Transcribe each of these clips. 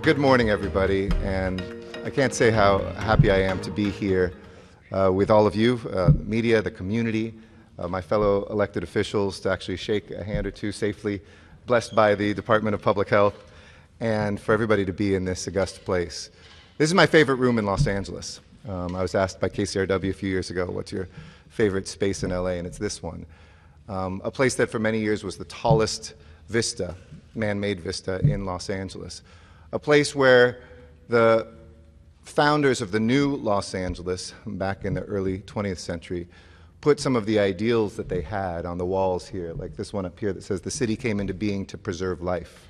Good morning, everybody, and I can't say how happy I am to be here with all of you, the media, the community, my fellow elected officials, to actually shake a hand or two safely, blessed by the Department of Public Health, and for everybody to be in this august place. This is my favorite room in Los Angeles. I was asked by KCRW a few years ago, what's your favorite space in LA, and it's this one. A place that for many years was the tallest vista, man-made vista in Los Angeles. A place where the founders of the new Los Angeles, back in the early 20th century, put some of the ideals that they had on the walls here, like this one up here that says, "The city came into being to preserve life,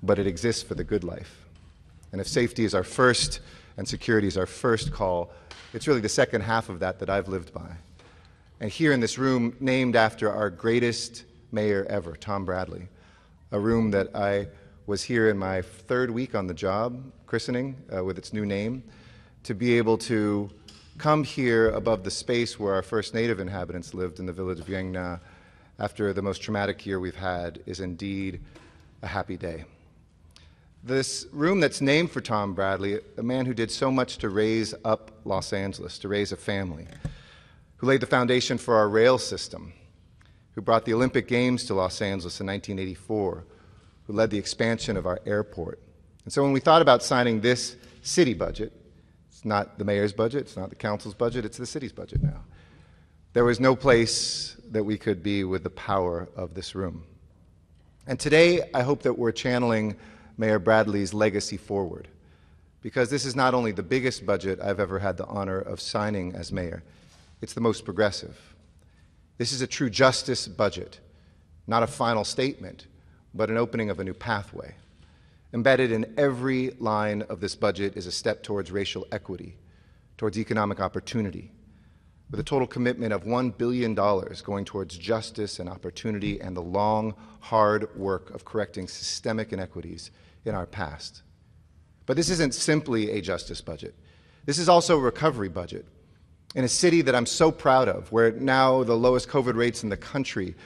but it exists for the good life." And if safety is our first and security is our first call, it's really the second half of that I've lived by. And here in this room, named after our greatest mayor ever, Tom Bradley, a room that I was here in my third week on the job, christening with its new name, to be able to come here above the space where our first native inhabitants lived in the village of Yangna after the most traumatic year we've had is indeed a happy day. This room that's named for Tom Bradley, a man who did so much to raise up Los Angeles, to raise a family, who laid the foundation for our rail system, who brought the Olympic Games to Los Angeles in 1984, who led the expansion of our airport. And so when we thought about signing this city budget, it's not the mayor's budget, it's not the council's budget, it's the city's budget now. There was no place that we could be with the power of this room. And today, I hope that we're channeling Mayor Bradley's legacy forward, because this is not only the biggest budget I've ever had the honor of signing as mayor, it's the most progressive. This is a true justice budget, not a final statement, but an opening of a new pathway. Embedded in every line of this budget is a step towards racial equity, towards economic opportunity, with a total commitment of $1 billion going towards justice and opportunity and the long, hard work of correcting systemic inequities in our past. But this isn't simply a justice budget. This is also a recovery budget. In a city that I'm so proud of, where now the lowest COVID rates in the country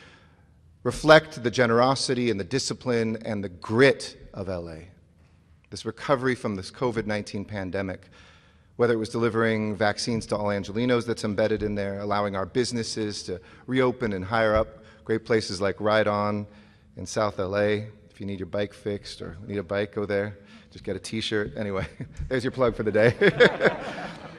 reflect the generosity and the discipline and the grit of LA. This recovery from this COVID-19 pandemic, whether it was delivering vaccines to all Angelenos that's embedded in there, allowing our businesses to reopen and hire up great places like Ride On in South LA. If you need your bike fixed or need a bike, go there. Just get a t-shirt. Anyway, there's your plug for the day.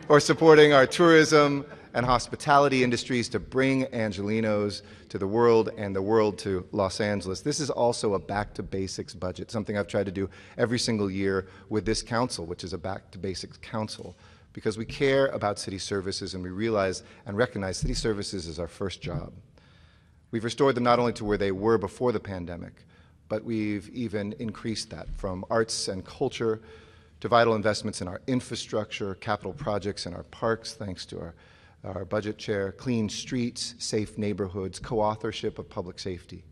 Or supporting our tourism and hospitality industries to bring Angelenos to the world and the world to Los Angeles. This is also a back-to-basics budget, something I've tried to do every single year with this council, which is a back-to-basics council, because we care about city services and we realize and recognize city services is our first job. We've restored them not only to where they were before the pandemic, but we've even increased that from arts and culture to vital investments in our infrastructure, capital projects in our parks, thanks to our budget chair, clean streets, safe neighborhoods, co-authorship of public safety.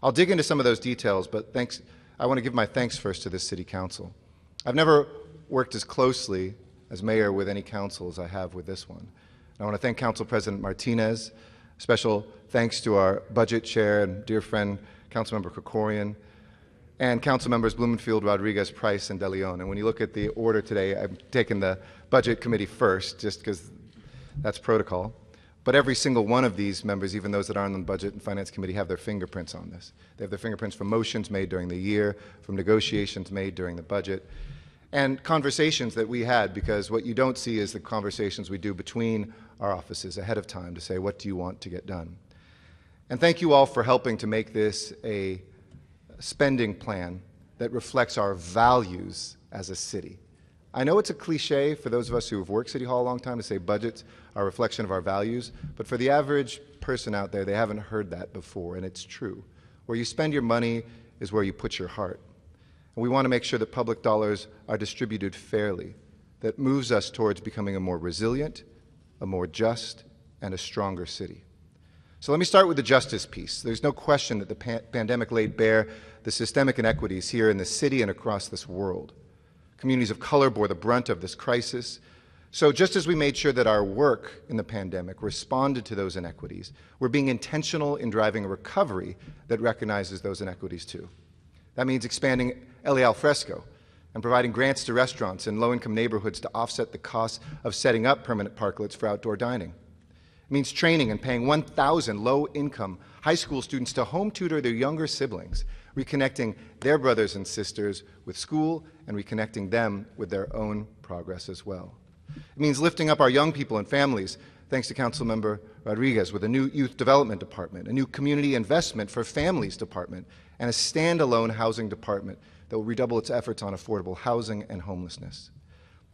I'll dig into some of those details, but I want to give my thanks first to this city council. I've never worked as closely as mayor with any council as I have with this one. And I want to thank Council President Martinez. Special thanks to our budget chair and dear friend, Councilmember Krikorian, and council members Blumenfield, Rodriguez, Price, and De Leon. And when you look at the order today, I've taken the budget committee first, just because that's protocol. But every single one of these members, even those that aren't on the budget and finance committee, have their fingerprints on this. They have their fingerprints from motions made during the year, from negotiations made during the budget, and conversations that we had, because what you don't see is the conversations we do between our offices ahead of time to say, what do you want to get done? And thank you all for helping to make this a spending plan that reflects our values as a city. I know it's a cliche for those of us who have worked City Hall a long time to say budgets are a reflection of our values, but for the average person out there, they haven't heard that before, and it's true. Where you spend your money is where you put your heart. And we want to make sure that public dollars are distributed fairly, that moves us towards becoming a more resilient, a more just, and a stronger city. So let me start with the justice piece. There's no question that the pandemic laid bare the systemic inequities here in the city and across this world. Communities of color bore the brunt of this crisis. So just as we made sure that our work in the pandemic responded to those inequities, we're being intentional in driving a recovery that recognizes those inequities too. That means expanding LA Al Fresco and providing grants to restaurants in low-income neighborhoods to offset the costs of setting up permanent parklets for outdoor dining. It means training and paying 1,000 low-income high school students to home tutor their younger siblings, reconnecting their brothers and sisters with school and reconnecting them with their own progress as well. It means lifting up our young people and families, thanks to Councilmember Rodriguez, with a new youth development department, a new community investment for families department, and a standalone housing department that will redouble its efforts on affordable housing and homelessness.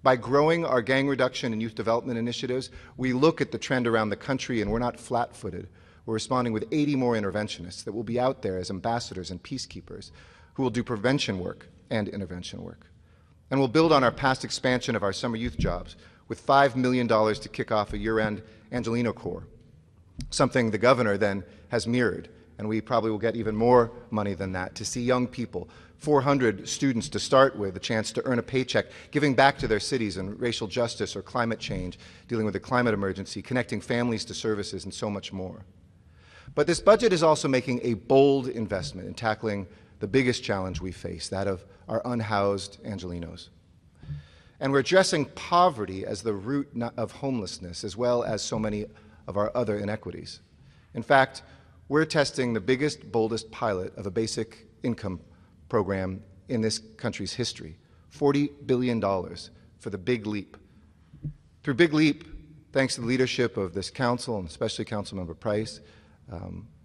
By growing our gang reduction and youth development initiatives, we look at the trend around the country and we're not flat-footed. We're responding with 80 more interventionists that will be out there as ambassadors and peacekeepers who will do prevention work and intervention work. And we'll build on our past expansion of our summer youth jobs with $5 million to kick off a year-end Angelino Corps, something the governor then has mirrored. And we probably will get even more money than that to see young people, 400 students to start with, a chance to earn a paycheck, giving back to their cities in racial justice or climate change, dealing with the climate emergency, connecting families to services, and so much more. But this budget is also making a bold investment in tackling the biggest challenge we face, that of our unhoused Angelinos. And we're addressing poverty as the root of homelessness, as well as so many of our other inequities. In fact, we're testing the biggest, boldest pilot of a basic income program in this country's history, $40 billion for the Big Leap. Through Big Leap, thanks to the leadership of this council, and especially Councilmember Price,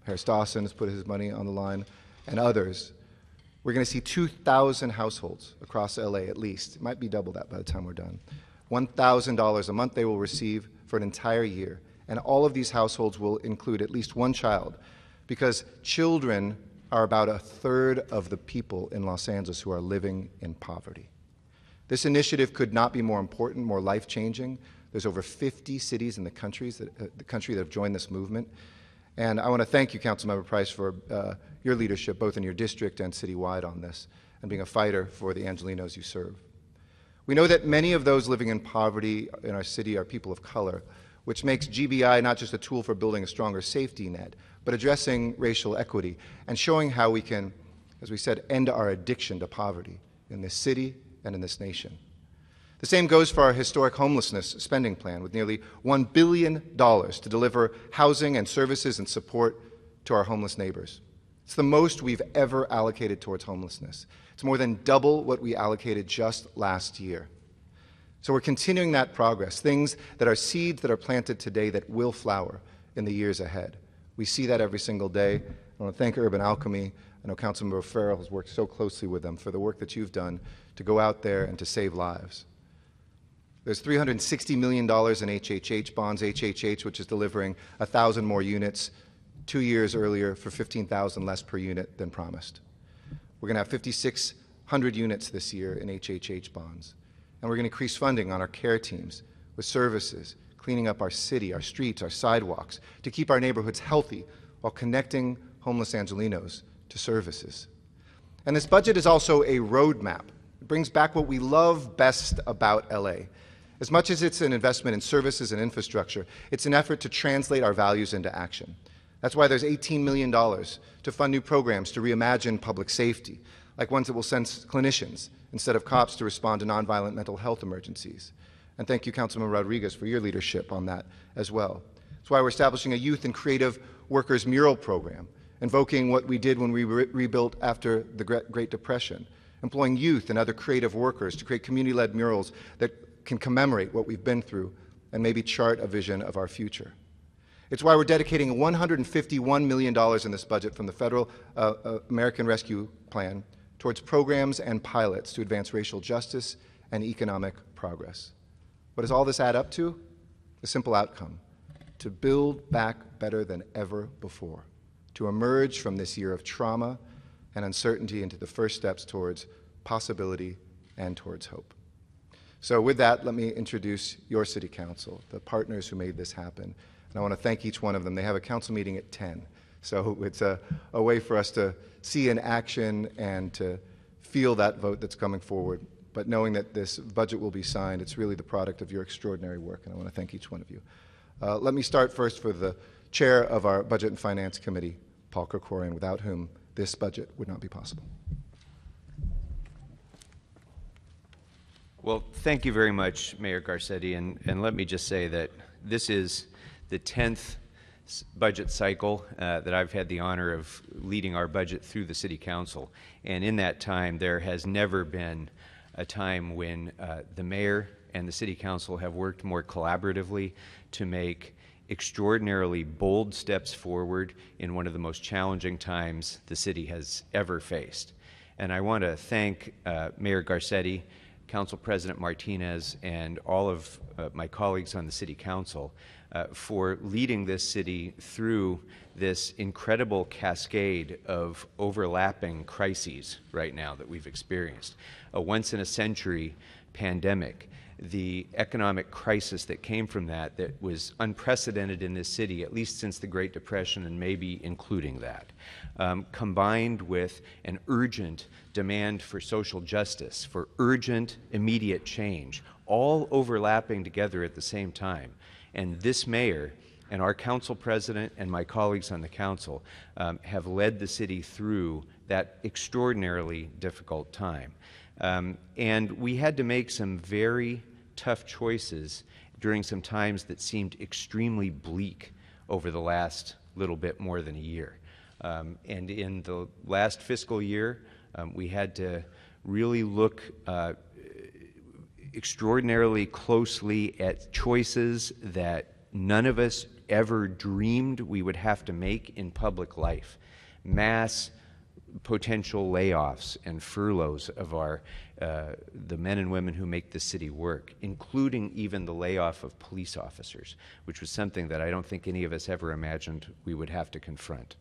Harris Dawson has put his money on the line, and others, we're going to see 2,000 households across LA at least. It might be double that by the time we're done. $1,000 a month they will receive for an entire year. And all of these households will include at least one child, because children are about a third of the people in Los Angeles who are living in poverty. This initiative could not be more important, more life-changing. There's over 50 cities in the country that have joined this movement. And I want to thank you, Councilmember Price, for your leadership, both in your district and citywide on this, and being a fighter for the Angelinos you serve. We know that many of those living in poverty in our city are people of color, which makes GBI not just a tool for building a stronger safety net, but addressing racial equity and showing how we can, as we said, end our addiction to poverty in this city and in this nation. The same goes for our historic homelessness spending plan, with nearly $1 billion to deliver housing and services and support to our homeless neighbors. It's the most we've ever allocated towards homelessness. It's more than double what we allocated just last year. So we're continuing that progress, things that are seeds that are planted today that will flower in the years ahead. We see that every single day. I want to thank Urban Alchemy. I know Councilmember Farrell has worked so closely with them for the work that you've done to go out there and to save lives. There's $360 million in HHH bonds, HHH, which is delivering 1,000 more units 2 years earlier for $15,000 less per unit than promised. We're going to have 5,600 units this year in HHH bonds. And we're going to increase funding on our care teams with services, cleaning up our city, our streets, our sidewalks, to keep our neighborhoods healthy while connecting homeless Angelinos to services. And this budget is also a roadmap. It brings back what we love best about LA. As much as it's an investment in services and infrastructure, it's an effort to translate our values into action. That's why there's $18 million to fund new programs to reimagine public safety, like ones that will send clinicians instead of cops to respond to nonviolent mental health emergencies. And thank you, Councilman Rodriguez, for your leadership on that as well. That's why we're establishing a youth and creative workers mural program, invoking what we did when we rebuilt after the Great Depression, employing youth and other creative workers to create community-led murals that can commemorate what we've been through and maybe chart a vision of our future. It's why we're dedicating $151 million in this budget from the Federal American Rescue Plan towards programs and pilots to advance racial justice and economic progress. What does all this add up to? A simple outcome: to build back better than ever before, to emerge from this year of trauma and uncertainty into the first steps towards possibility and towards hope. So with that, let me introduce your City Council, the partners who made this happen. And I want to thank each one of them. They have a council meeting at 10. So it's a way for us to see in action and to feel that vote that's coming forward. But knowing that this budget will be signed, it's really the product of your extraordinary work, and I want to thank each one of you. Let me start first with the chair of our Budget and Finance Committee, Paul Kerkorian, without whom this budget would not be possible. Well, thank you very much, Mayor Garcetti, and let me just say that this is the 10th budget cycle that I've had the honor of leading our budget through the City Council. And in that time, there has never been a time when the Mayor and the City Council have worked more collaboratively to make extraordinarily bold steps forward in one of the most challenging times the city has ever faced. And I want to thank Mayor Garcetti, Council President Martinez, and all of my colleagues on the City Council for leading this city through this incredible cascade of overlapping crises right now that we've experienced. A once-in-a-century pandemic, the economic crisis that came from that was unprecedented in this city, at least since the Great Depression and maybe including that, combined with an urgent demand for social justice, for urgent, immediate change, all overlapping together at the same time. And this mayor and our council president and my colleagues on the council have led the city through that extraordinarily difficult time. And we had to make some very tough choices during some times that seemed extremely bleak over the last little bit more than a year. And in the last fiscal year, we had to really look extraordinarily closely at choices that none of us ever dreamed we would have to make in public life. Mass potential layoffs and furloughs of the men and women who make the city work, including even the layoff of police officers, which was something that I don't think any of us ever imagined we would have to confront.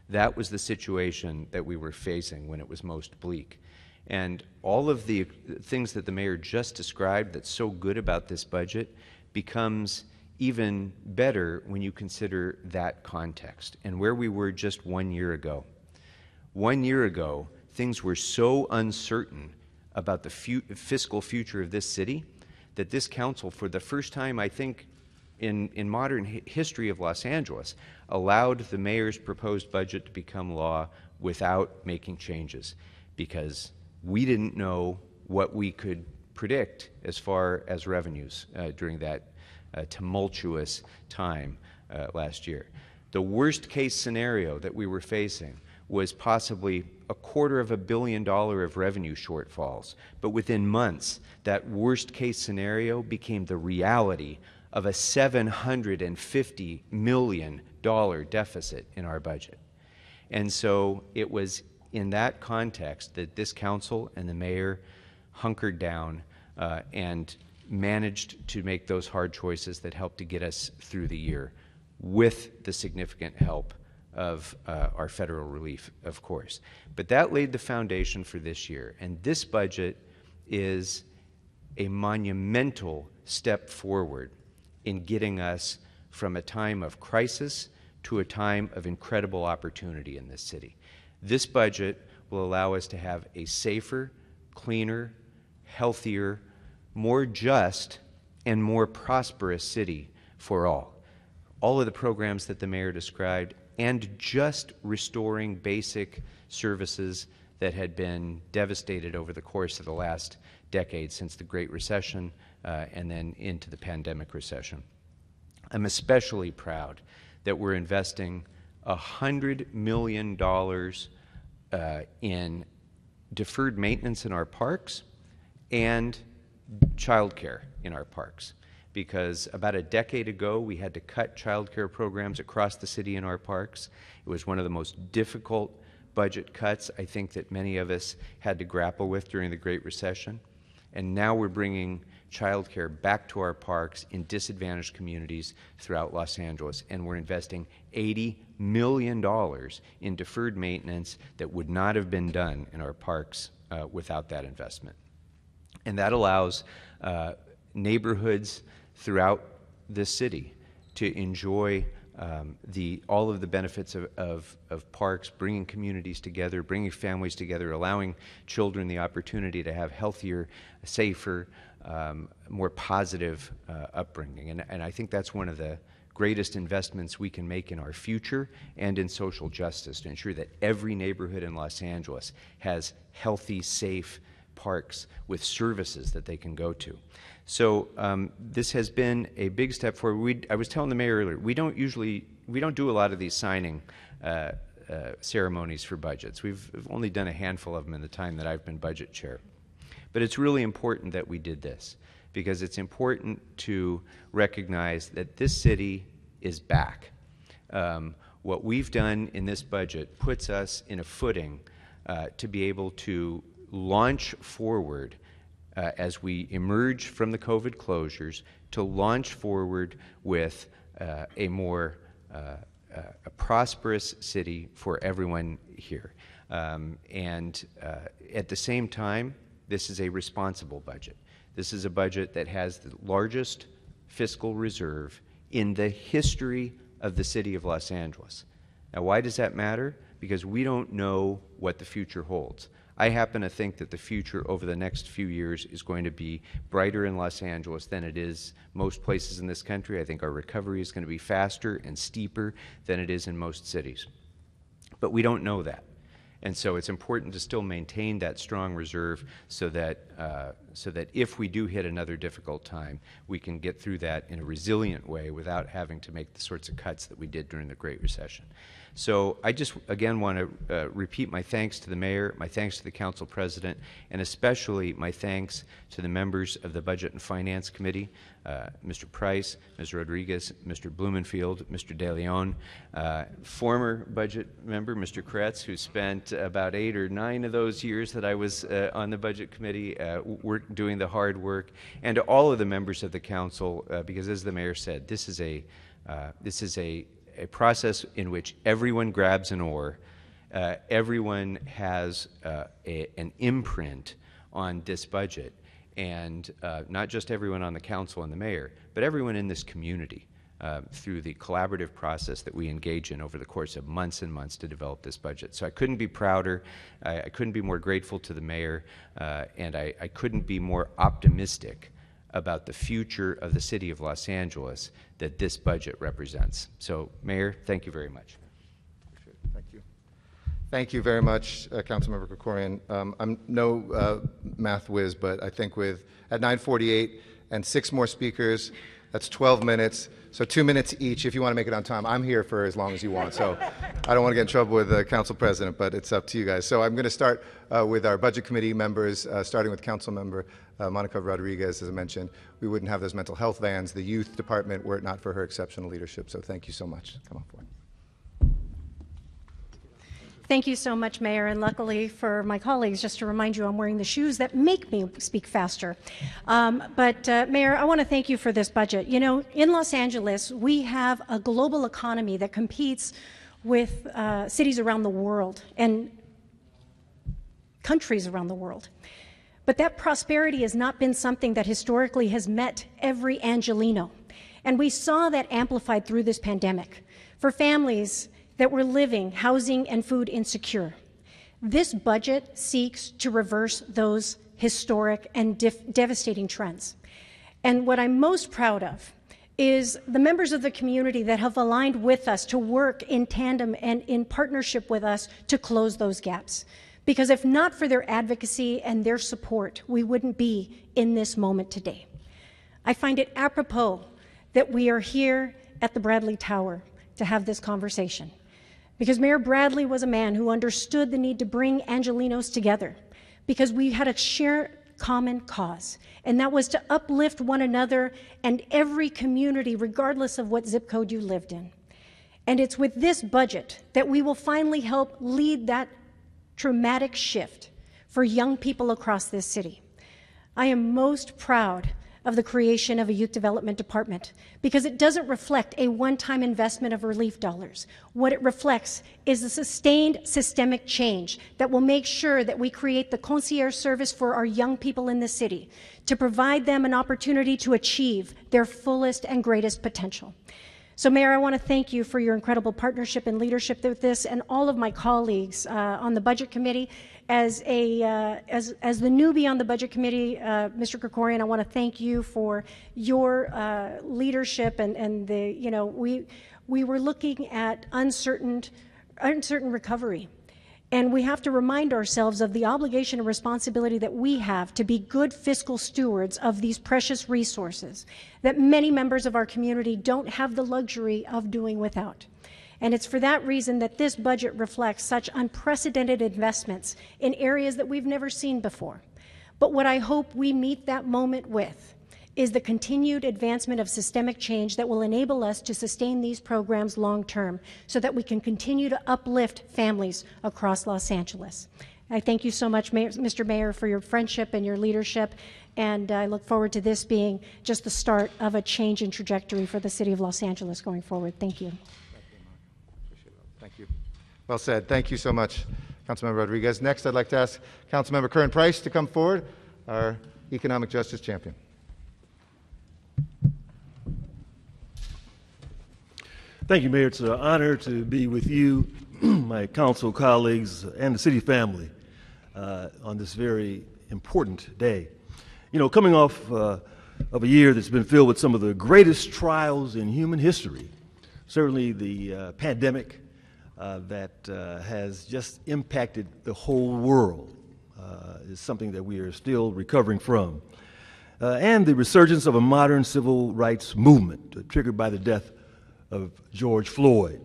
That was the situation that we were facing when it was most bleak. And all of the things that the mayor just described that's so good about this budget becomes even better when you consider that context and where we were just 1 year ago. 1 year ago, things were so uncertain about the fiscal future of this city that this council, for the first time, I think, in modern history of Los Angeles, allowed the mayor's proposed budget to become law without making changes, because we didn't know what we could predict as far as revenues during that tumultuous time last year. The worst case scenario that we were facing was possibly $250 million of revenue shortfalls. But within months, that worst case scenario became the reality of a $750 million deficit in our budget. And so it was in that context that this council and the mayor hunkered down and managed to make those hard choices that helped to get us through the year, with the significant help of our federal relief, of course. But that laid the foundation for this year. And this budget is a monumental step forward in getting us from a time of crisis to a time of incredible opportunity in this city. This budget will allow us to have a safer, cleaner, healthier, more just, and more prosperous city for all. All of the programs that the mayor described, and just restoring basic services that had been devastated over the course of the last decade, since the Great Recession and then into the pandemic recession. I'm especially proud that we're investing $100 million in deferred maintenance in our parks and childcare in our parks. Because about a decade ago, we had to cut child care programs across the city in our parks. It was one of the most difficult budget cuts, I think, that many of us had to grapple with during the Great Recession. And now we're bringing child care back to our parks in disadvantaged communities throughout Los Angeles. And we're investing $80 million in deferred maintenance that would not have been done in our parks without that investment. And that allows neighborhoods throughout this city to enjoy all of the benefits of parks, bringing communities together, bringing families together, allowing children the opportunity to have healthier, safer, more positive upbringing. And I think that's one of the greatest investments we can make in our future and in social justice, to ensure that every neighborhood in Los Angeles has healthy, safe, parks with services that they can go to. So this has been a big step forward. I was telling the mayor earlier, we don't do a lot of these signing ceremonies for budgets. We've only done a handful of them in the time that I've been budget chair. But it's really important that we did this, because it's important to recognize that this city is back. What we've done in this budget puts us in a footing to be able to launch forward as we emerge from the COVID closures, to launch forward with a more a prosperous city for everyone here. And at the same time, this is a responsible budget. This is a budget that has the largest fiscal reserve in the history of the city of Los Angeles. Now, why does that matter? Because we don't know what the future holds. I happen to think that the future over the next few years is going to be brighter in Los Angeles than it is most places in this country. I think our recovery is going to be faster and steeper than it is in most cities. But we don't know that. And so it's important to still maintain that strong reserve so that if we do hit another difficult time, we can get through that in a resilient way without having to make the sorts of cuts that we did during the Great Recession. So I just, again, want to repeat my thanks to the mayor, my thanks to the council president, and especially my thanks to the members of the Budget and Finance Committee, Mr. Price, Ms. Rodriguez, Mr. Blumenfield, Mr. De Leon, former budget member, Mr. Kretz, who spent about 8 or 9 of those years that I was on the Budget Committee doing the hard work, and to all of the members of the council, because as the mayor said, this is a process in which everyone grabs an oar, everyone has an imprint on this budget, and not just everyone on the council and the mayor, but everyone in this community through the collaborative process that we engage in over the course of months and months to develop this budget. So I couldn't be prouder, I couldn't be more grateful to the mayor, and I couldn't be more optimistic about the future of the city of Los Angeles that this budget represents. So, Mayor, thank you very much. Thank you. Thank you very much, Councilmember Krikorian. I'm no math whiz, but I think at 9:48 and 6 more speakers, that's 12 minutes. So 2 minutes each if you want to make it on time. I'm here for as long as you want, so I don't want to get in trouble with the council president, but it's up to you guys. So I'm going to start with our budget committee members, starting with council member Monica Rodriguez. As I mentioned, we wouldn't have those mental health vans, the youth department, were it not for her exceptional leadership. So thank you so much. Come on forward. Thank you so much, Mayor, and luckily for my colleagues, just to remind you, I'm wearing the shoes that make me speak faster. Mayor, I want to thank you for this budget. You know, in Los Angeles, we have a global economy that competes with cities around the world and countries around the world. But that prosperity has not been something that historically has met every Angelino. And we saw that amplified through this pandemic. For families that were living housing and food insecure. This budget seeks to reverse those historic and devastating trends. And what I'm most proud of is the members of the community that have aligned with us to work in tandem and in partnership with us to close those gaps. Because if not for their advocacy and their support, we wouldn't be in this moment today. I find it apropos that we are here at the Bradley Tower to have this conversation. Because Mayor Bradley was a man who understood the need to bring Angelinos together because we had a shared common cause, and that was to uplift one another and every community, regardless of what zip code you lived in. And it's with this budget that we will finally help lead that dramatic shift for young people across this city. I am most proud of the creation of a youth development department because it doesn't reflect a one-time investment of relief dollars. What it reflects is a sustained systemic change that will make sure that we create the concierge service for our young people in the city to provide them an opportunity to achieve their fullest and greatest potential. So, Mayor, I want to thank you for your incredible partnership and leadership with this, and all of my colleagues on the Budget Committee. As the newbie on the Budget Committee, Mr. Krikorian, I want to thank you for your leadership and the, we were looking at uncertain recovery. And we have to remind ourselves of the obligation and responsibility that we have to be good fiscal stewards of these precious resources that many members of our community don't have the luxury of doing without. And it's for that reason that this budget reflects such unprecedented investments in areas that we've never seen before. But what I hope we meet that moment with is the continued advancement of systemic change that will enable us to sustain these programs long term so that we can continue to uplift families across Los Angeles. I thank you so much, Mr. Mayor, for your friendship and your leadership, and I look forward to this being just the start of a change in trajectory for the city of Los Angeles going forward. Thank you. Thank you. Well said. Thank you so much, Councilmember Rodriguez. Next, I'd like to ask Councilmember Curran Price to come forward, our economic justice champion. Thank you, Mayor. It's an honor to be with you, my council colleagues, and the city family on this very important day. You know, coming off of a year that's been filled with some of the greatest trials in human history, certainly the pandemic that has just impacted the whole world is something that we are still recovering from, and the resurgence of a modern civil rights movement triggered by the death of George Floyd,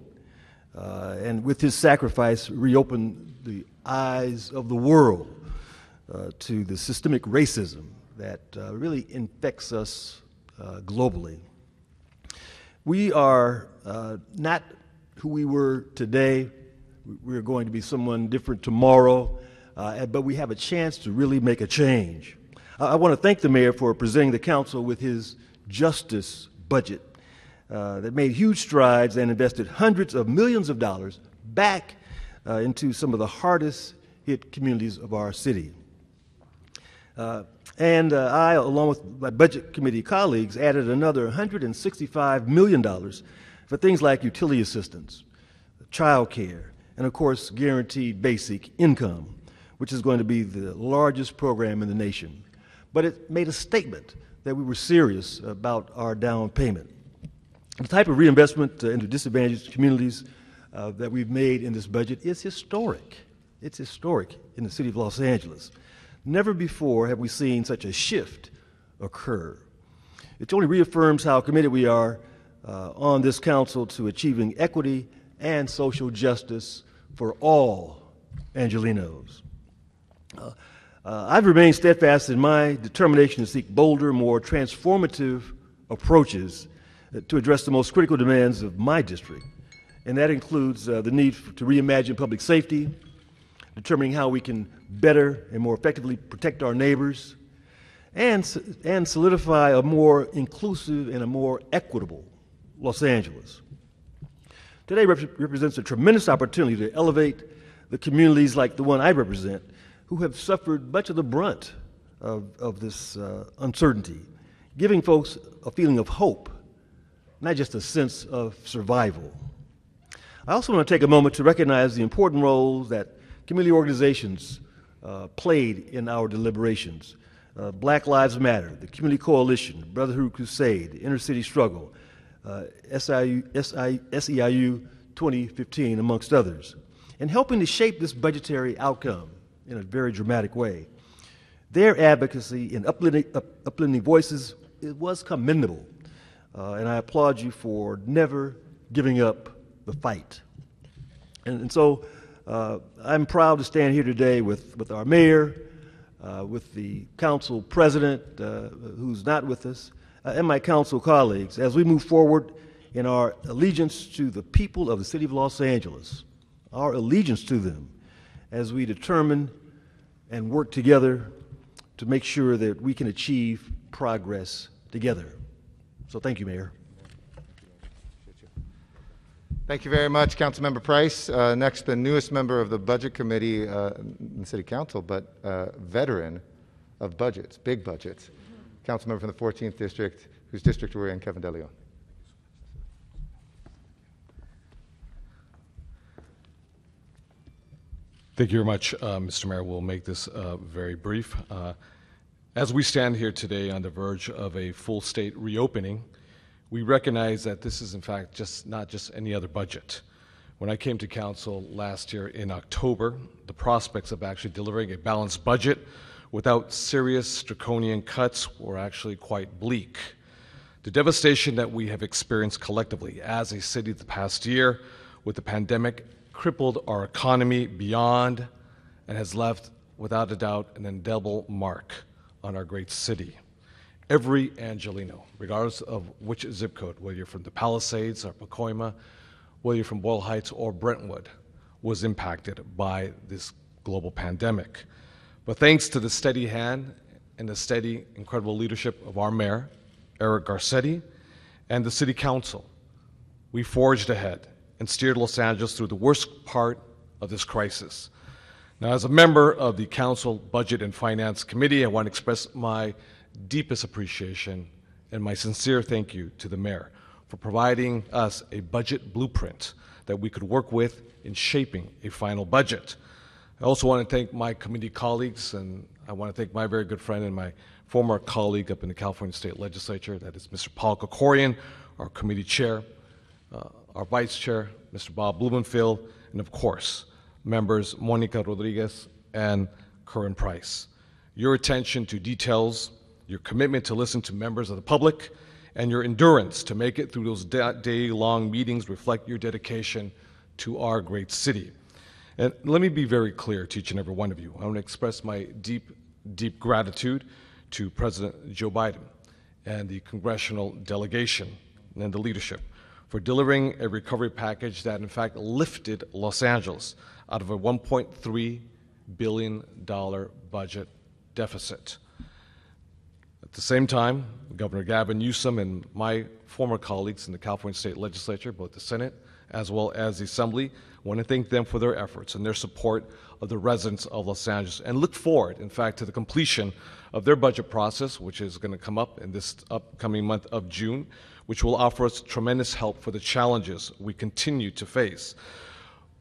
and with his sacrifice reopened the eyes of the world to the systemic racism that really infects us globally. We are not who we were today. We're going to be someone different tomorrow, but we have a chance to really make a change. I want to thank the mayor for presenting the council with his justice budget that made huge strides and invested hundreds of millions of dollars back into some of the hardest hit communities of our city. And I, along with my budget committee colleagues, added another $165 million for things like utility assistance, child care, and of course guaranteed basic income, which is going to be the largest program in the nation. But it made a statement that we were serious about our down payment. The type of reinvestment into disadvantaged communities that we've made in this budget is historic. It's historic in the city of Los Angeles. Never before have we seen such a shift occur. It only reaffirms how committed we are on this council to achieving equity and social justice for all Angelenos. I've remained steadfast in my determination to seek bolder, more transformative approaches to address the most critical demands of my district, and that includes the need to reimagine public safety, determining how we can better and more effectively protect our neighbors, and solidify a more inclusive and a more equitable Los Angeles. Today represents a tremendous opportunity to elevate the communities like the one I represent, who have suffered much of the brunt of this uncertainty, giving folks a feeling of hope, not just a sense of survival. I also want to take a moment to recognize the important roles that community organizations played in our deliberations. Black Lives Matter, the Community Coalition, Brotherhood Crusade, Inner City Struggle, SEIU 2015, amongst others, and helping to shape this budgetary outcome in a very dramatic way. Their advocacy in uplifting voices, it was commendable, and I applaud you for never giving up the fight. And so I'm proud to stand here today with our mayor, with the council president, who's not with us, and my council colleagues, as we move forward in our allegiance to the people of the city of Los Angeles, our allegiance to them, as we determine and work together to make sure that we can achieve progress together. So thank you, Mayor. Thank you very much, Councilmember Price. Next, the newest member of the Budget Committee in the City Council, but veteran of budgets, big budgets, Councilmember from the 14th District, whose district we're in, Kevin DeLeon. Thank you very much, Mr. Mayor. We'll make this very brief. As we stand here today on the verge of a full state reopening, we recognize that this is in fact not just any other budget. When I came to council last year in October, the prospects of actually delivering a balanced budget without serious draconian cuts were actually quite bleak. The devastation that we have experienced collectively as a city the past year with the pandemic crippled our economy beyond and has left, without a doubt, an indelible mark on our great city. Every Angelino, regardless of which zip code, whether you're from the Palisades or Pacoima, whether you're from Boyle Heights or Brentwood, was impacted by this global pandemic. But thanks to the steady hand and the steady, incredible leadership of our mayor, Eric Garcetti, and the city council, we forged ahead and steered Los Angeles through the worst part of this crisis. Now, as a member of the Council Budget and Finance Committee, I want to express my deepest appreciation and my sincere thank you to the mayor for providing us a budget blueprint that we could work with in shaping a final budget. I also want to thank my committee colleagues, and I want to thank my very good friend and my former colleague up in the California State Legislature, that is Mr. Paul Kokorian, our committee chair, our vice chair, Mr. Bob Blumenfield, and of course, members Monica Rodriguez and Curran Price. Your attention to details, your commitment to listen to members of the public, and your endurance to make it through those day-long meetings reflect your dedication to our great city. And let me be very clear to each and every one of you. I want to express my deep, deep gratitude to President Joe Biden and the congressional delegation and the leadership for delivering a recovery package that, in fact, lifted Los Angeles out of a $1.3 billion budget deficit. At the same time, Governor Gavin Newsom and my former colleagues in the California State Legislature, both the Senate as well as the Assembly, want to thank them for their efforts and their support of the residents of Los Angeles, and look forward, in fact, to the completion of their budget process, which is going to come up in this upcoming month of June, which will offer us tremendous help for the challenges we continue to face.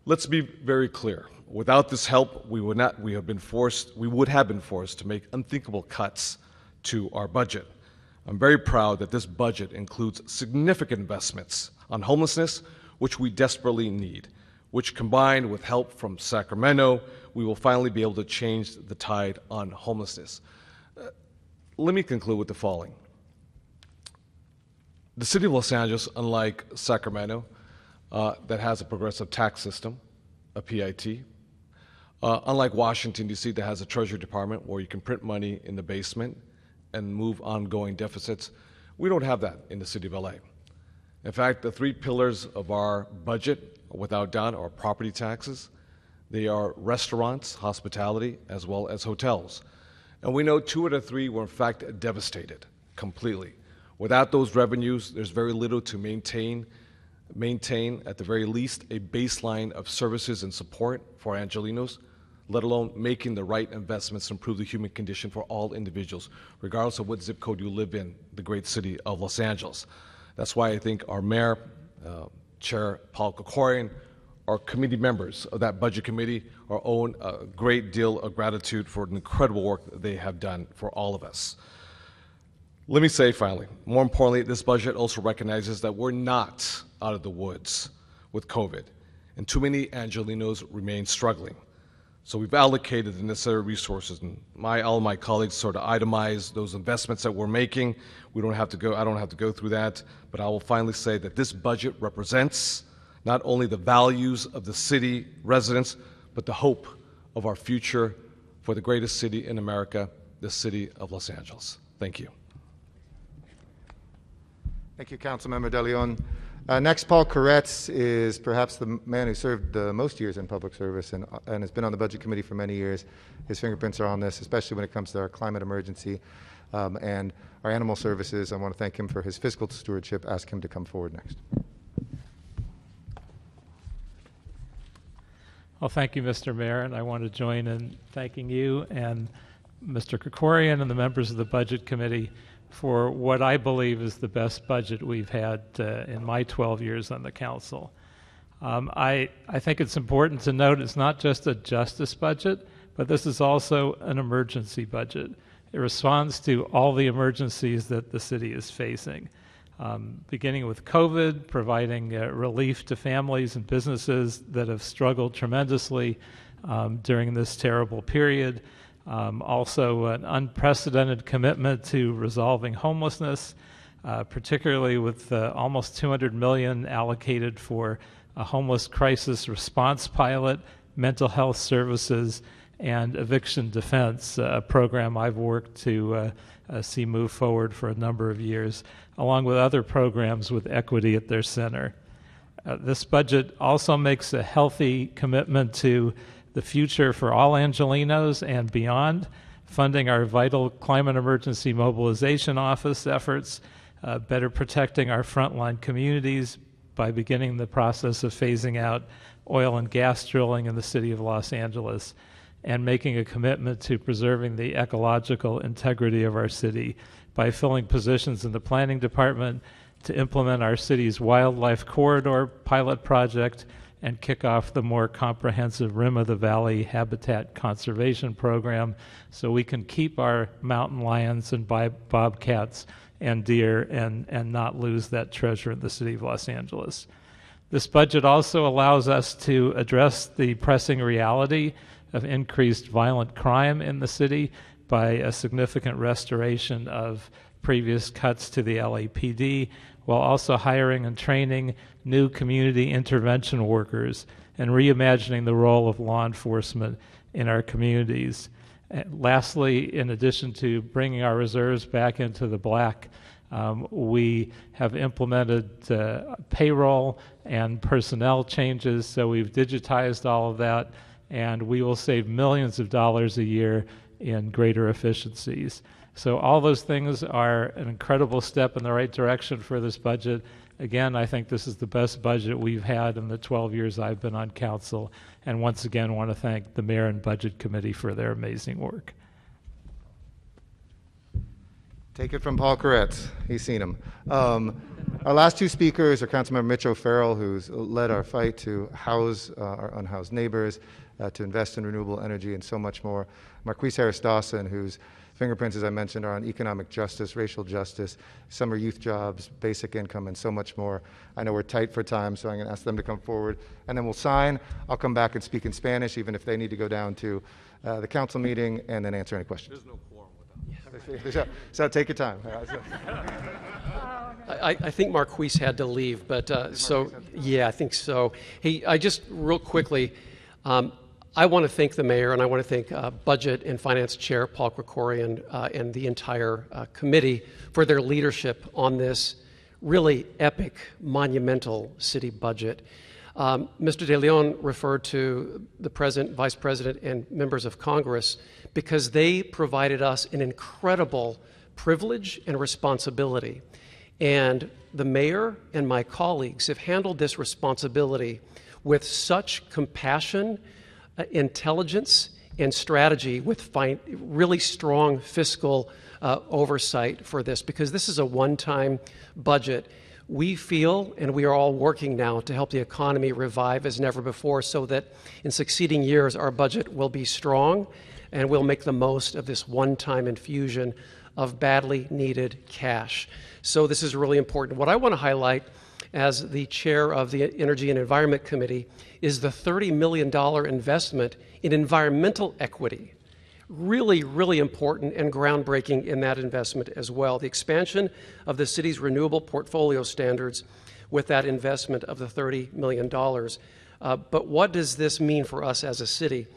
Let's be very clear. Without this help, we would have been forced to make unthinkable cuts to our budget. I'm very proud that this budget includes significant investments on homelessness, which we desperately need, which, combined with help from Sacramento, we will finally be able to change the tide on homelessness. Let me conclude with the following. The city of Los Angeles, unlike Sacramento, that has a progressive tax system, a PIT, unlike Washington, D.C., that has a Treasury Department where you can print money in the basement and move ongoing deficits, we don't have that in the city of LA. In fact, the three pillars of our budget, without doubt, are property taxes. They are restaurants, hospitality, as well as hotels. And we know 2 out of 3 were in fact devastated completely. Without those revenues, there's very little to maintain at the very least a baseline of services and support for Angelinos, let alone making the right investments to improve the human condition for all individuals, regardless of what zip code you live in, the great city of Los Angeles. That's why I think our mayor, Chair Paul Kokorian, our committee members of that budget committee are owed a great deal of gratitude for the incredible work that they have done for all of us. Let me say finally, more importantly, this budget also recognizes that we're not out of the woods with COVID, and too many Angelinos remain struggling. So we've allocated the necessary resources, and all of my colleagues sort of itemize those investments that we're making. I don't have to go through that, but I will finally say that this budget represents not only the values of the city residents, but the hope of our future for the greatest city in America, the city of Los Angeles. Thank you. Thank you, Councilmember De Leon. Next, Paul Koretz is perhaps the man who served the most years in public service and has been on the Budget Committee for many years. His fingerprints are on this, especially when it comes to our climate emergency and our animal services. I want to thank him for his fiscal stewardship. Ask him to come forward next. Well, thank you, Mr. Mayor, and I want to join in thanking you and Mr. Kokorian and the members of the Budget Committee for what I believe is the best budget we've had in my 12 years on the council. I think it's important to note it's not just a justice budget, but this is also an emergency budget. It responds to all the emergencies that the city is facing. beginning with COVID, providing relief to families and businesses that have struggled tremendously during this terrible period. Also, an unprecedented commitment to resolving homelessness, particularly with almost $200 million allocated for a homeless crisis response pilot, mental health services, and eviction defense, a program I've worked to see move forward for a number of years, along with other programs with equity at their center. This budget also makes a healthy commitment to the future for all Angelenos and beyond, funding our vital climate emergency mobilization office efforts, better protecting our frontline communities by beginning the process of phasing out oil and gas drilling in the city of Los Angeles, and making a commitment to preserving the ecological integrity of our city by filling positions in the planning department to implement our city's wildlife corridor pilot project and kick off the more comprehensive Rim of the Valley habitat conservation program so we can keep our mountain lions and bobcats and deer and not lose that treasure in the city of Los Angeles. This budget also allows us to address the pressing reality of increased violent crime in the city by a significant restoration of previous cuts to the LAPD, while also hiring and training new community intervention workers and reimagining the role of law enforcement in our communities. Lastly, in addition to bringing our reserves back into the black, we have implemented payroll and personnel changes, so we've digitized all of that, and we will save millions of dollars a year in greater efficiencies. So all those things are an incredible step in the right direction for this budget. Again, I think this is the best budget we've had in the 12 years I've been on council, and once again want to thank the Mayor and Budget Committee for their amazing work. Take it from Paul Koretz. He's seen him. Our last two speakers are Councilmember Mitch O'Farrell, who's led our fight to house our unhoused neighbors, to invest in renewable energy, and so much more. Marquise Harris Dawson, whose fingerprints, as I mentioned, are on economic justice, racial justice, summer youth jobs, basic income, and so much more. I know we're tight for time, so I'm going to ask them to come forward, and then we'll sign. I'll come back and speak in Spanish, even if they need to go down to the council meeting and then answer any questions. There's no quorum with that. So take your time. I think Marquise had to leave, but yeah, I think so. Hey, I just real quickly, I want to thank the mayor, and I want to thank Budget and Finance Chair Paul Krikorian and the entire committee for their leadership on this really epic, monumental city budget. Mr. De Leon referred to the President, Vice President, and members of Congress because they provided us an incredible privilege and responsibility. And the mayor and my colleagues have handled this responsibility with such compassion, intelligence, and strategy, with really strong fiscal oversight for this, because this is a one-time budget. We feel, and we are all working now to help the economy revive as never before, so that in succeeding years our budget will be strong and we'll make the most of this one-time infusion of badly needed cash. So this is really important. What I want to highlight as the chair of the Energy and Environment Committee is the $30 million investment in environmental equity. Really, really important and groundbreaking in that investment as well. The expansion of the city's renewable portfolio standards with that investment of the $30 million. But what does this mean for us as a city?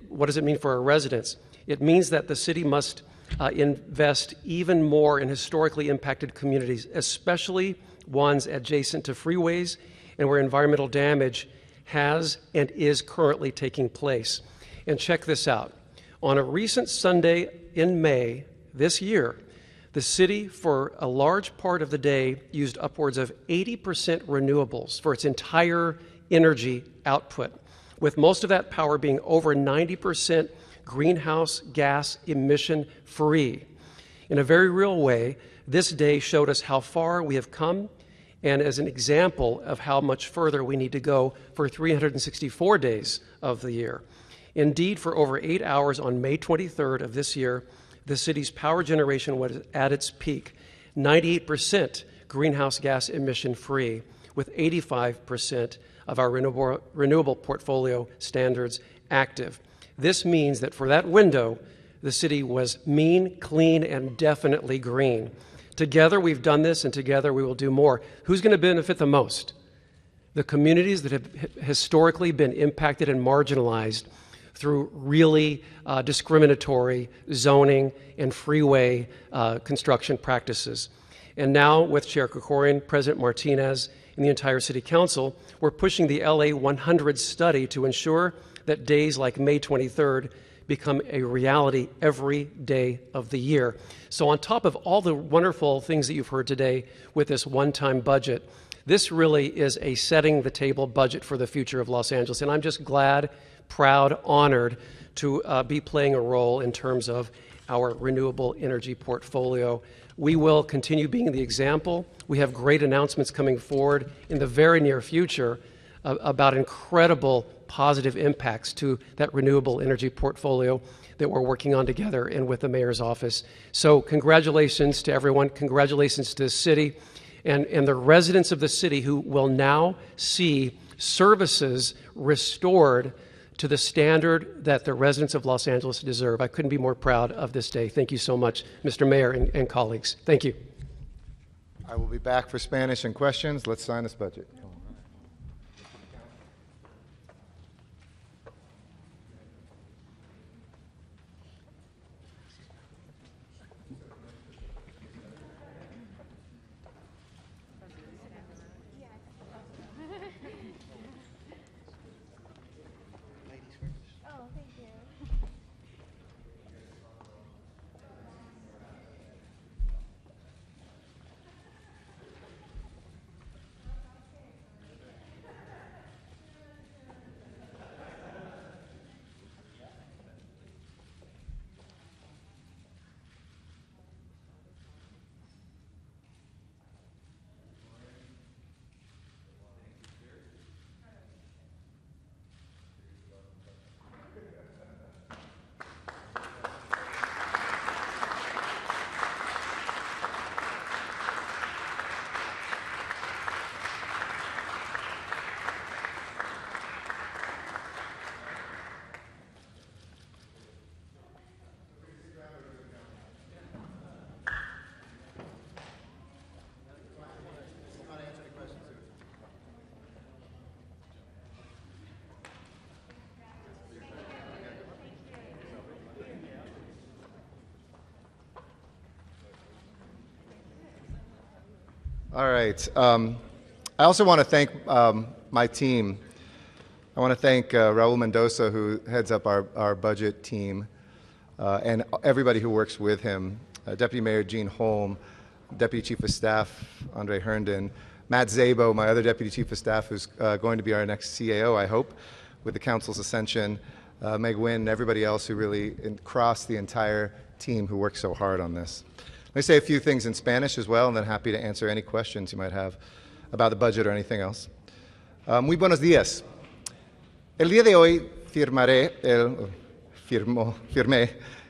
What does it mean for our residents? It means that the city must invest even more in historically impacted communities, especially ones adjacent to freeways and where environmental damage has and is currently taking place. And check this out. On a recent Sunday in May this year, the city, for a large part of the day, used upwards of 80% renewables for its entire energy output, with most of that power being over 90% greenhouse gas emission free. In a very real way, this day showed us how far we have come, and as an example of how much further we need to go for 364 days of the year. Indeed, for over 8 hours on May 23rd of this year, the city's power generation was at its peak, 98% greenhouse gas emission free, with 85% of our renewable portfolio standards active. This means that for that window, the city was mean, clean, and definitely green. Together we've done this, and together we will do more. Who's going to benefit the most? The communities that have historically been impacted and marginalized through really discriminatory zoning and freeway construction practices. And now with Chair Krikorian, President Martinez, and the entire City Council, we're pushing the LA 100 study to ensure that days like May 23rd become a reality every day of the year. So on top of all the wonderful things that you've heard today with this one-time budget, this really is a setting the table budget for the future of Los Angeles. And I'm just glad, proud, honored to be playing a role in terms of our renewable energy portfolio. We will continue being the example. We have great announcements coming forward in the very near future about incredible positive impacts to that renewable energy portfolio that we're working on together and with the mayor's office. So congratulations to everyone. Congratulations to the city and the residents of the city who will now see services restored to the standard that the residents of Los Angeles deserve. I couldn't be more proud of this day. Thank you so much, Mr. Mayor and colleagues. Thank you. I will be back for Spanish and questions. Let's sign this budget. All right. I also want to thank my team. I want to thank Raul Mendoza, who heads up our budget team, and everybody who works with him. Deputy Mayor Gene Holm, Deputy Chief of Staff Andre Herndon, Matt Szabo, my other Deputy Chief of Staff, who's going to be our next CAO, I hope, with the Council's ascension, Meg Wynn, and everybody else who really crossed the entire team who worked so hard on this. Let me say a few things in Spanish as well, and then happy to answer any questions you might have about the budget or anything else. Muy buenos días. El día de hoy firmé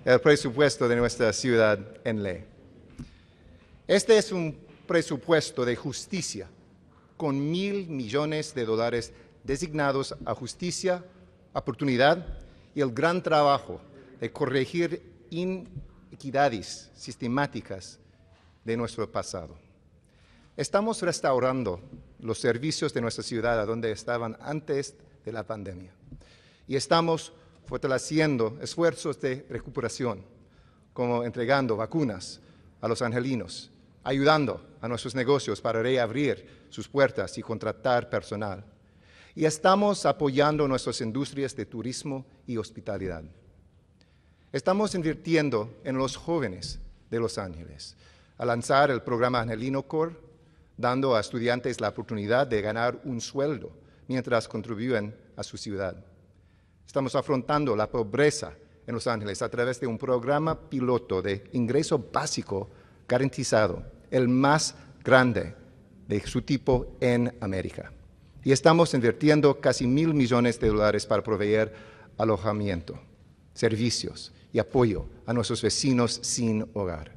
el presupuesto de nuestra ciudad en ley. Este es un presupuesto de justicia con $1,000 millones designados a justicia, oportunidad y el gran trabajo de corregir inequidades sistemáticas de nuestro pasado. Estamos restaurando los servicios de nuestra ciudad a donde estaban antes de la pandemia y estamos fortaleciendo esfuerzos de recuperación, como entregando vacunas a los angelinos, ayudando a nuestros negocios para reabrir sus puertas y contratar personal. Y estamos apoyando nuestras industrias de turismo y hospitalidad. Estamos invirtiendo en los jóvenes de Los Ángeles, a lanzar el programa Angelino Core, dando a estudiantes la oportunidad de ganar un sueldo mientras contribuyen a su ciudad. Estamos afrontando la pobreza en Los Ángeles a través de un programa piloto de ingreso básico garantizado, el más grande de su tipo en América. Y estamos invirtiendo casi $1,000 millones para proveer alojamiento, servicios y apoyo a nuestros vecinos sin hogar.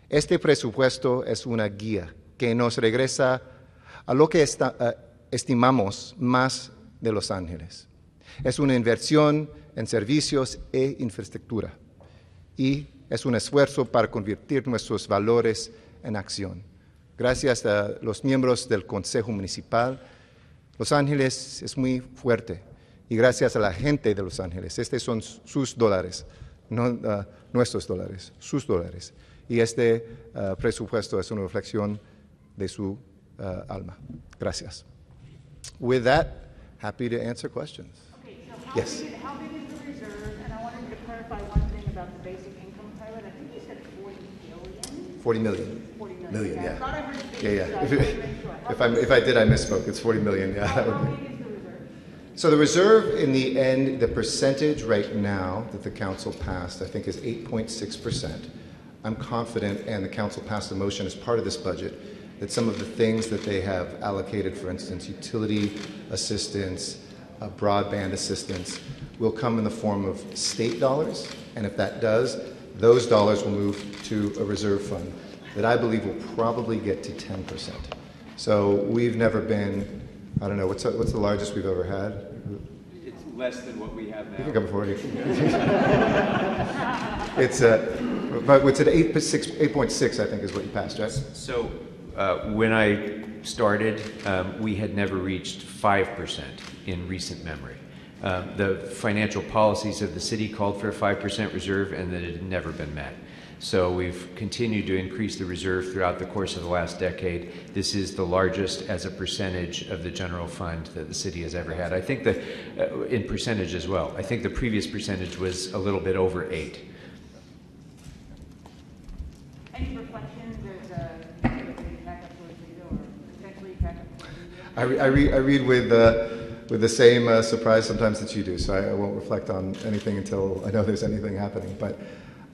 Este presupuesto es una guía que nos regresa a lo que estimamos más de Los Ángeles. Es una inversión en servicios e infraestructura y es un esfuerzo para convertir nuestros valores en acción. Gracias a los miembros del Consejo Municipal, Los Ángeles es muy fuerte y gracias a la gente de Los Ángeles, estos son sus dólares, no nuestros dólares, sus dólares. Y este presupuesto es una reflexión de su alma. Gracias. With that, happy to answer questions. Okay, so Yes. how big is the reserve? And I wanted you to clarify one thing about the basic income pilot. I think you said 40 billion. 40 million. 40 million. Million, I yeah. thought I heard big, Yeah, so yeah. I wanted to make sure. If I did, I misspoke. It's 40 million. Yeah, that would How be. big is the reserve? So the reserve in the end, the percentage right now that the council passed, I think is 8.6%. I'm confident, and the council passed a motion as part of this budget, that some of the things that they have allocated, for instance, utility assistance, broadband assistance, will come in the form of state dollars. And if that does, those dollars will move to a reserve fund that I believe will probably get to 10%. So we've never been, I don't know, what's the largest we've ever had? It's less than what we have You can now. come forward. It's but what's at 8.6, I think, is what you passed, right? So when I started, we had never reached 5% in recent memory. The financial policies of the city called for a 5% reserve, and that it had never been met. So we've continued to increase the reserve throughout the course of the last decade. This is the largest as a percentage of the general fund that the city has ever had. I think that, in percentage as well, I think the previous percentage was a little bit over 8. Any reflections as a backup for Vito or potentially backup for Vito? I read with the same surprise sometimes that you do, so I won't reflect on anything until I know there's anything happening. But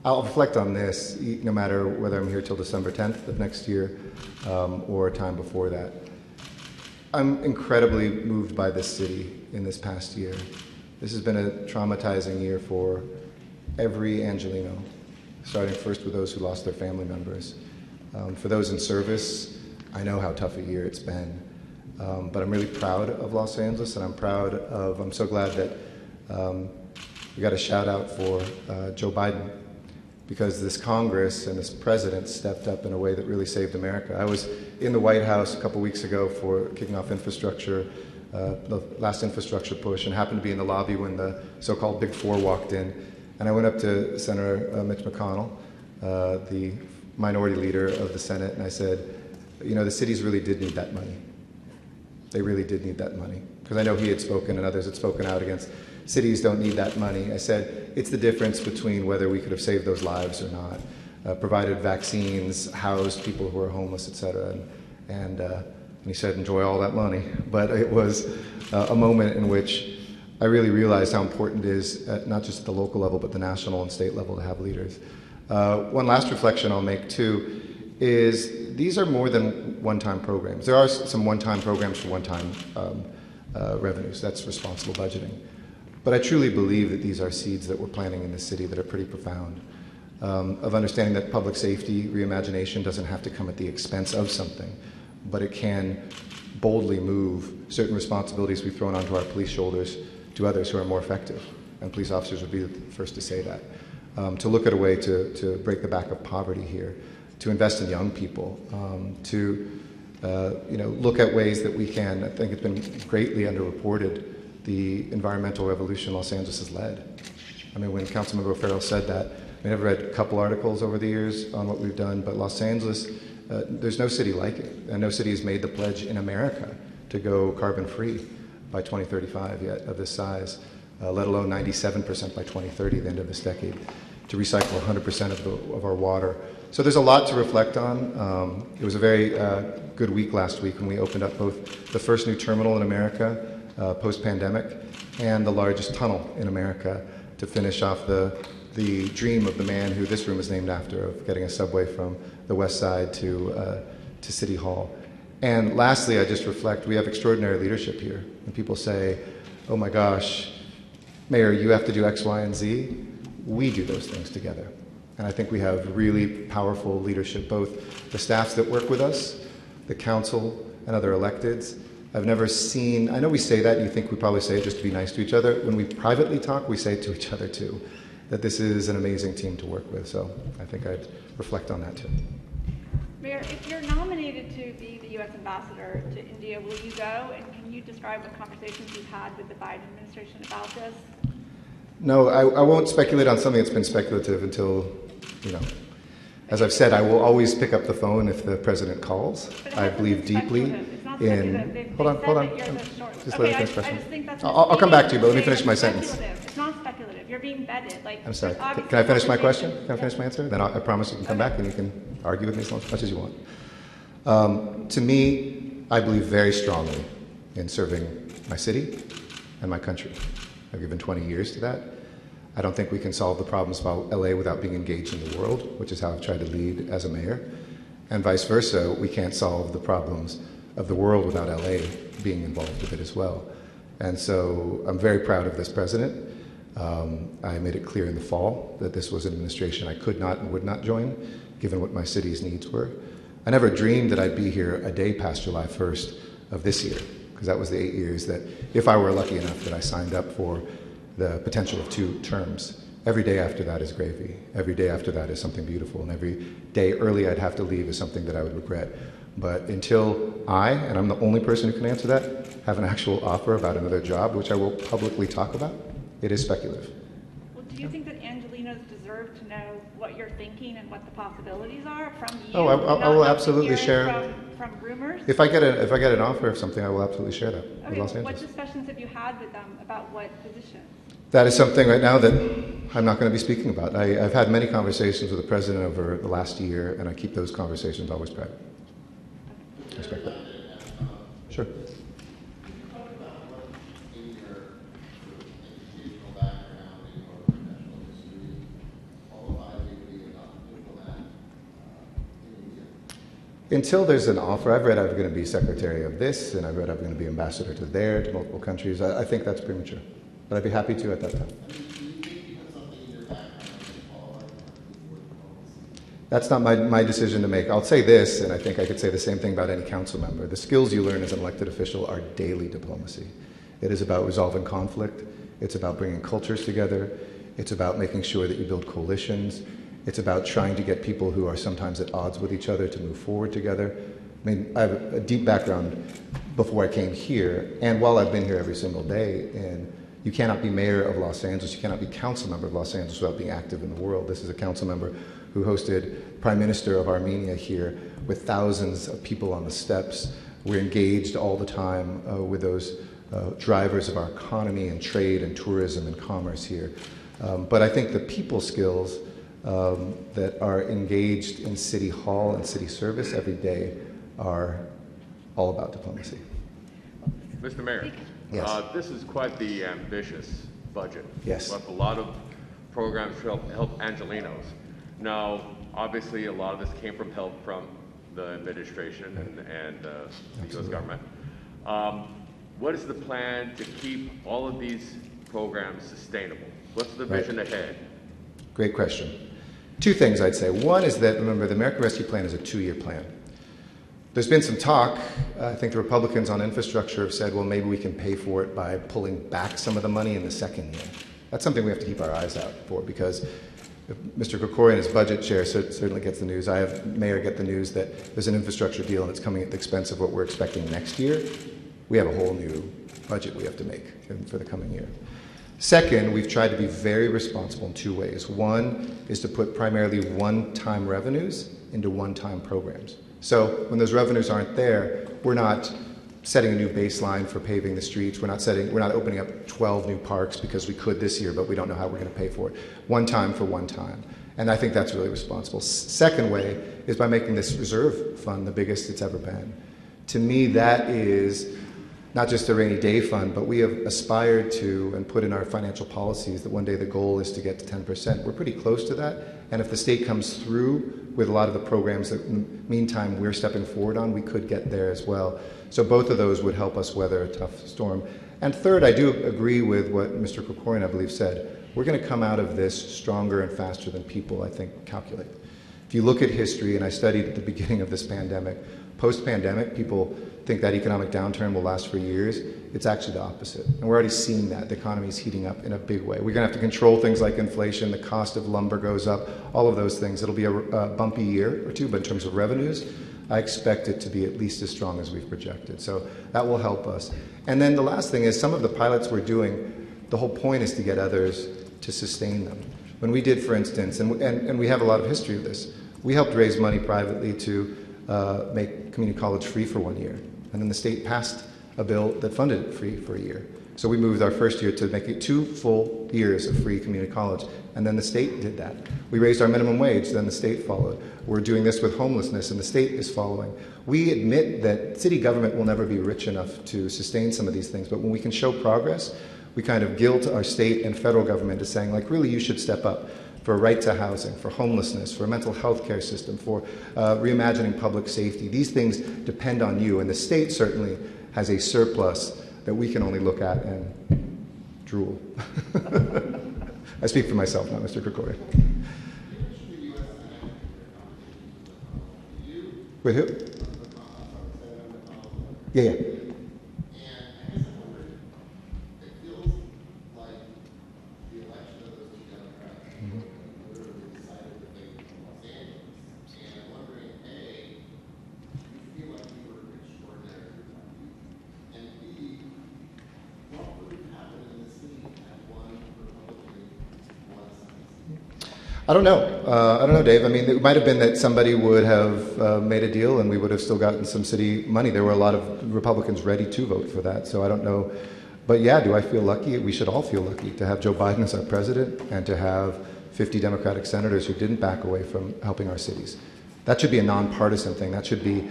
I'll reflect on this no matter whether I'm here till December 10th of next year or a time before that. I'm incredibly moved by this city in this past year. This has been a traumatizing year for every Angelino, starting first with those who lost their family members. For those in service, I know how tough a year it's been. But I'm really proud of Los Angeles, and I'm so glad that we got a shout out for Joe Biden, because this Congress and this president stepped up in a way that really saved America. I was in the White House a couple weeks ago for kicking off infrastructure, the last infrastructure push, and happened to be in the lobby when the so-called Big Four walked in. And I went up to Senator Mitch McConnell, the minority leader of the Senate, and I said, you know, the cities really did need that money. They really did need that money. Because I know he had spoken and others had spoken out against cities don't need that money. I said, it's the difference between whether we could have saved those lives or not, provided vaccines, housed people who are homeless, et cetera. And he said, enjoy all that money. But it was a moment in which I really realized how important it is, not just at the local level, but the national and state level, to have leaders. One last reflection I'll make, too, is these are more than one-time programs. There are some one-time programs for one-time revenues. That's responsible budgeting. But I truly believe that these are seeds that we're planting in the city that are pretty profound, of understanding that public safety reimagination doesn't have to come at the expense of something, but it can boldly move certain responsibilities we've thrown onto our police shoulders to others who are more effective. And police officers would be the first to say that. To look at a way to break the back of poverty here, to invest in young people, to look at ways that we can. I think it's been greatly underreported, the environmental revolution Los Angeles has led. I mean, when Councilmember O'Farrell said that, I mean, I've read a couple articles over the years on what we've done, but Los Angeles, there's no city like it, and no city has made the pledge in America to go carbon-free by 2035 yet of this size, let alone 97% by 2030, the end of this decade, to recycle 100% of our water. So there's a lot to reflect on. It was a very good week last week when we opened up both the first new terminal in America post-pandemic and the largest tunnel in America to finish off the dream of the man who this room is named after, of getting a subway from the west side to City Hall. And lastly, I just reflect, we have extraordinary leadership here. And people say, oh my gosh, Mayor, you have to do X, Y, and Z. We do those things together. And I think we have really powerful leadership, both the staffs that work with us, the council, and other electeds. I've never seen, I know we say that, and you think we probably say it just to be nice to each other. When we privately talk, we say it to each other too, that this is an amazing team to work with. So I think I'd reflect on that too. Mayor, if you're nominated to be the U.S. ambassador to India, will you go? And can you describe what conversations you've had with the Biden administration about this? No, I won't speculate on something that's been speculative until, as I've said, I will always pick up the phone if the president calls. I believe deeply in. Hold on. Just let me finish question. I'll come back to you, but let me finish my sentence. It's not speculative. You're being vetted. I'm sorry. Can I finish my question? Can I finish my answer? Then I promise you can come back and you can argue with me as much as you want. To me, I believe very strongly in serving my city and my country. I've given 20 years to that. I don't think we can solve the problems of LA without being engaged in the world, which is how I've tried to lead as a mayor. And vice versa, we can't solve the problems of the world without LA being involved with it as well. And so I'm very proud of this president. I made it clear in the fall that this was an administration I could not and would not join, given what my city's needs were. I never dreamed that I'd be here a day past July 1st of this year, because that was the 8 years that, if I were lucky enough that I signed up for the potential of 2 terms. Every day after that is gravy. Every day after that is something beautiful. And every day early I'd have to leave is something that I would regret. But until I, and I'm the only person who can answer that, have an actual offer about another job, which I will publicly talk about, it is speculative. Well, do you think that Angelinos deserve to know what you're thinking and what the possibilities are from you? Oh, I will absolutely share. From rumors? If I get an offer of something, I will absolutely share that with Los Okay, what Angeles. discussions have you had with them about what positions? That is something right now that I'm not going to be speaking about. I've had many conversations with the president over the last year, and I keep those conversations always private. I respect that. Sure. Until there's an offer, I've read I'm going to be secretary of this, and I've read I'm going to be ambassador to there, to multiple countries. I think that's premature, but I'd be happy to at that time. That's not my decision to make. I'll say this, and I think I could say the same thing about any council member. The skills you learn as an elected official are daily diplomacy. It is about resolving conflict. It's about bringing cultures together. It's about making sure that you build coalitions. It's about trying to get people who are sometimes at odds with each other to move forward together. I mean, I have a deep background before I came here, and while I've been here every single day, and you cannot be mayor of Los Angeles, you cannot be council member of Los Angeles without being active in the world. This is a council member who hosted Prime Minister of Armenia here with thousands of people on the steps. We're engaged all the time with those drivers of our economy and trade and tourism and commerce here. But I think the people skills that are engaged in City Hall and city service every day are all about diplomacy. Mr. Mayor, yes. This is quite the ambitious budget. Yes. With a lot of programs to help Angelinos. Now, obviously, a lot of this came from help from the administration and the U.S. government. What is the plan to keep all of these programs sustainable? What's the vision ahead? Great question. 2 things I'd say. One is that, remember, the American Rescue Plan is a 2-year plan. There's been some talk, I think the Republicans on infrastructure have said, well, maybe we can pay for it by pulling back some of the money in the 2nd year. That's something we have to keep our eyes out for, because if Mr. Krikorian, as budget chair, certainly gets the news. I have Mayor get the news that there's an infrastructure deal and it's coming at the expense of what we're expecting next year. We have a whole new budget we have to make for the coming year. Second, we've tried to be very responsible in 2 ways. One is to put primarily one-time revenues into one-time programs. So when those revenues aren't there, we're not setting a new baseline for paving the streets. We're not opening up 12 new parks because we could this year, but we don't know how we're going to pay for it. One time for one time. And I think that's really responsible. Second way is by making this reserve fund the biggest it's ever been. To me, that is not just a rainy day fund, but we have aspired to and put in our financial policies that one day the goal is to get to 10%. We're pretty close to that. And if the state comes through with a lot of the programs that in the meantime we're stepping forward on, we could get there as well. So both of those would help us weather a tough storm. And third, I do agree with what Mr. Krikorian, I believe, said. We're going to come out of this stronger and faster than people, I think, calculate. If you look at history, and I studied at the beginning of this pandemic, Post-pandemic, people think that economic downturn will last for years. It's actually the opposite. And we're already seeing that. The economy is heating up in a big way. We're going to have to control things like inflation, the cost of lumber goes up, all of those things. It'll be a bumpy year or two, but in terms of revenues, I expect it to be at least as strong as we've projected. So that will help us. And then the last thing is some of the pilots we're doing, the whole point is to get others to sustain them. When we did, for instance, and we have a lot of history of this, we helped raise money privately to make community college free for 1 year. And then the state passed a bill that funded it free for a year. So we moved our first year to make it 2 full years of free community college. And then the state did that. We raised our minimum wage, then the state followed. We're doing this with homelessness, and the state is following. We admit that city government will never be rich enough to sustain some of these things, but when we can show progress, we kind of guilt our state and federal government to saying, like, really, you should step up for a right to housing, for homelessness, for a mental health care system, for reimagining public safety. These things depend on you, and the state certainly has a surplus that we can only look at and drool. I speak for myself, not Mr. Krikorian. With who? Yeah. I don't know, Dave. I mean, it might have been that somebody would have made a deal and we would have still gotten some city money. There were a lot of Republicans ready to vote for that, so I don't know. But yeah, do I feel lucky? We should all feel lucky to have Joe Biden as our president and to have 50 Democratic senators who didn't back away from helping our cities. That should be a nonpartisan thing. That should be,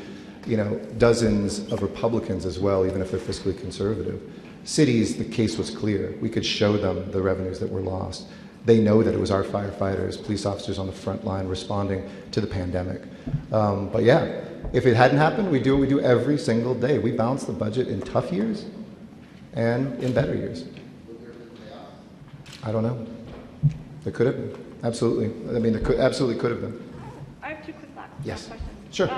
dozens of Republicans as well, even if they're fiscally conservative. Cities, the case was clear. We could show them the revenues that were lost. They know that it was our firefighters, police officers on the front line responding to the pandemic. But yeah, if it hadn't happened, we do what we do every single day. We balance the budget in tough years and in better years. I don't know. There could have been. Absolutely. I mean, there absolutely could have been. I have 2 quick last questions. Sure.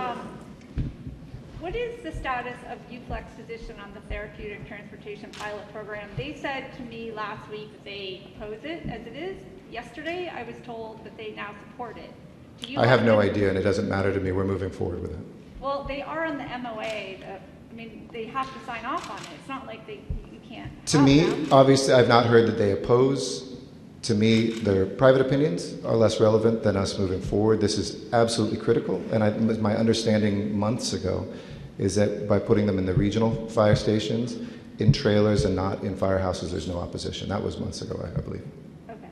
What is the status of UFLEX's position on the therapeutic transportation pilot program? They said to me last week that they oppose it as it is. Yesterday, I was told that they now support it. Do you I have no idea, and it doesn't matter to me. We're moving forward with it. Well, they are on the MOA. They have to sign off on it. It's not like you can't. To me, obviously, I've not heard that they oppose. To me, their private opinions are less relevant than us moving forward. This is absolutely critical, and my understanding months ago is that by putting them in the regional fire stations, in trailers and not in firehouses, there's no opposition. That was months ago, I believe. Okay.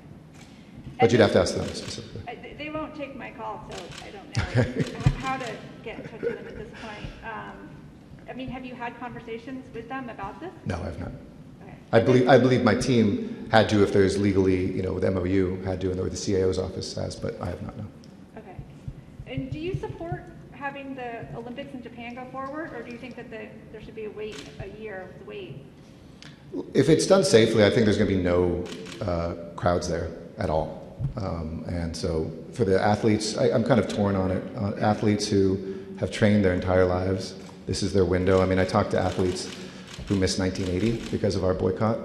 But you'd have to ask them specifically. They won't take my call, so I don't know how to get in touch with them at this point. Have you had conversations with them about this? No, I've not. Okay. I believe my team had to, if there's legally, with MOU, had to, or the CAO's office has, but I have not, no. Okay. And do you support having the Olympics in Japan go forward, or do you think that there should be a year to wait? If it's done safely, I think there's going to be no crowds there at all. And so for the athletes, I'm kind of torn on it. Athletes who have trained their entire lives, this is their window. I mean, I talked to athletes who missed 1980 because of our boycott.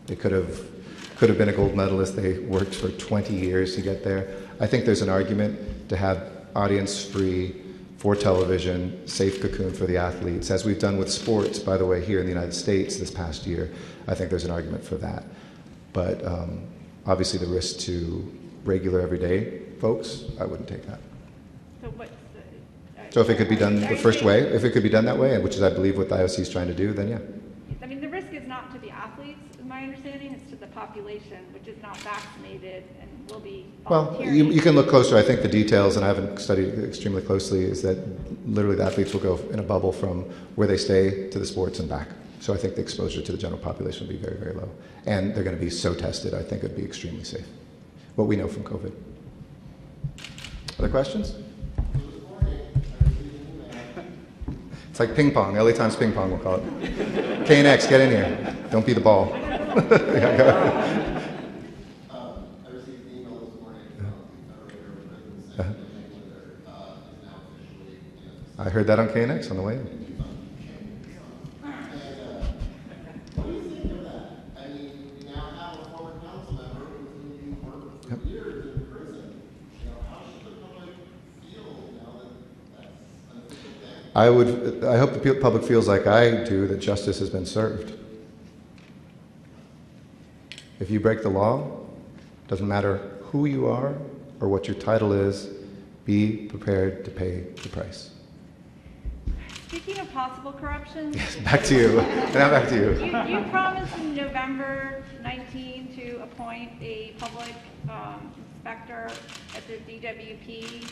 They could have been a gold medalist. They worked for 20 years to get there. I think there's an argument to have audience-free, for television, safe cocoon for the athletes, as we've done with sports, by the way, here in the United States this past year. I think there's an argument for that. But obviously the risk to regular, everyday folks, I wouldn't take that. So what's So if it could be done the first way, if it could be done that way, which is, I believe, what the IOC is trying to do, then yeah. I mean, the risk is not to the athletes, in my understanding, it's to the population, which is not vaccinated and will be volunteering. Well, you can look closer. I think the details, and I haven't studied it extremely closely, is that literally the athletes will go in a bubble from where they stay to the sports and back. So I think the exposure to the general population will be very, very low. And they're going to be so tested, I think it would be extremely safe. What we know from COVID. Other questions? It's like ping pong, LA Times ping pong, we'll call it. KNX, get in here. Don't be the ball. Yeah, go ahead. I received an email this morning from the Federator of Presidents saying that Englander is now officially I heard that on KNX on the way in. What do you think of that? I mean, you now have a former council member with whom you worked for years in prison. How should the public feel now that that's an official thing? I hope the public feels like I do, that justice has been served. If you break the law, doesn't matter who you are or what your title is, be prepared to pay the price. Speaking of possible corruption, Back to you. Now back to you. you promised in November 19 to appoint a public inspector at the DWP.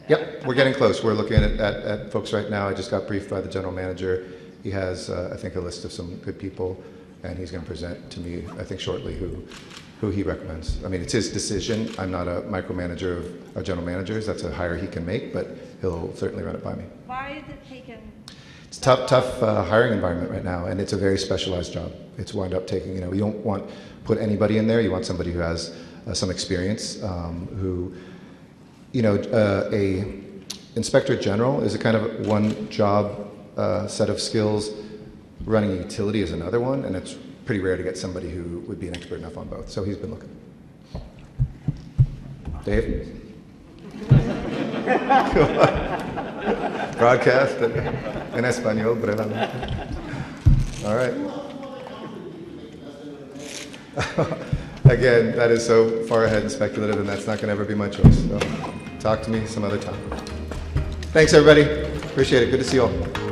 Yep, we're getting close. We're looking at folks right now. I just got briefed by the general manager. He has, I think, a list of some good people, and he's going to present to me, I think, shortly who he recommends. I mean, it's his decision. I'm not a micromanager of our general managers. That's a hire he can make, but he'll certainly run it by me. Why is it taken? It's a tough hiring environment right now, and it's a very specialized job. It's wound up taking, you don't put anybody in there. You want somebody who has some experience, who, a inspector general is a kind of one job set of skills. Running a utility is another one, and it's pretty rare to get somebody who would be an expert enough on both. So he's been looking. Dave? Broadcast en español, brevemente. All right. Again, that is so far ahead and speculative, and that's not going to ever be my choice. So talk to me some other time. Thanks, everybody. Appreciate it. Good to see you all.